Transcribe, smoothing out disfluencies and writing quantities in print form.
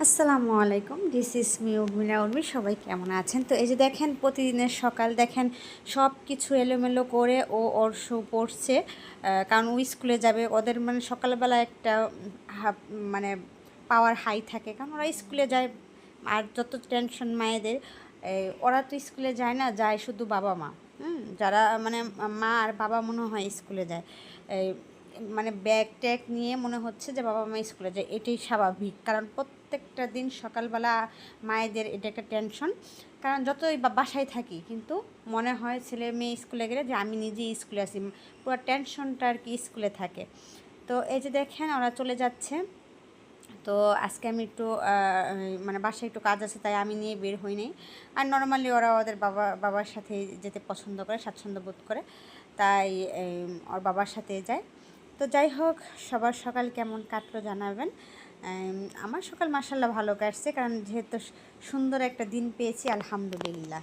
আসসালামু আলাইকুম, this is me Urmila Urmi. সবাই কেমন আছেন? তো এই যে দেখেন, প্রতিদিনের সকাল দেখেন সব কিছু এলোমেলো করে ওর শো পড়ছে, কারণ ও স্কুলে যাবে। ওদের মানে সকালবেলা একটা মানে পাওয়ার হাই থাকে, কারণ ওরা স্কুলে যায়। আর যত টেনশন মায়েদের, ওরা তো স্কুলে যায় না, যায় শুধু বাবা মা। যারা মানে মা আর বাবা মনে হয় স্কুলে যায়, মানে ব্যাগ ট্যাগ নিয়ে মনে হচ্ছে যে বাবা মা স্কুলে যায়। এটাই স্বাভাবিক, কারণ প্রত্যেকটা দিন সকালবেলা মায়েদের এটা একটা টেনশন। কারণ যতই বাসায় থাকি, কিন্তু মনে হয় ছেলে মেয়ে স্কুলে গেলে যে আমি নিজেই স্কুলে আসি, পুরো টেনশনটা আর কি স্কুলে থাকে। তো এই যে দেখেন ওরা চলে যাচ্ছে। তো আজকে আমি একটু মানে বাসায় একটু কাজ আছে, তাই আমি নিয়ে বের হই নাই। আর নর্মালি ওরা ওদের বাবার সাথে যেতে পছন্দ করে, স্বাচ্ছন্দ্য বোধ করে, তাই ওর বাবার সাথে যায়। তো যাই হোক, সবার সকাল কেমন কাটলো জানাবেন। আমার সকাল মাশাআল্লাহ ভালো কাটছে, কারণ যেহেতু সুন্দর একটা দিন পেয়েছি, আলহামদুলিল্লাহ।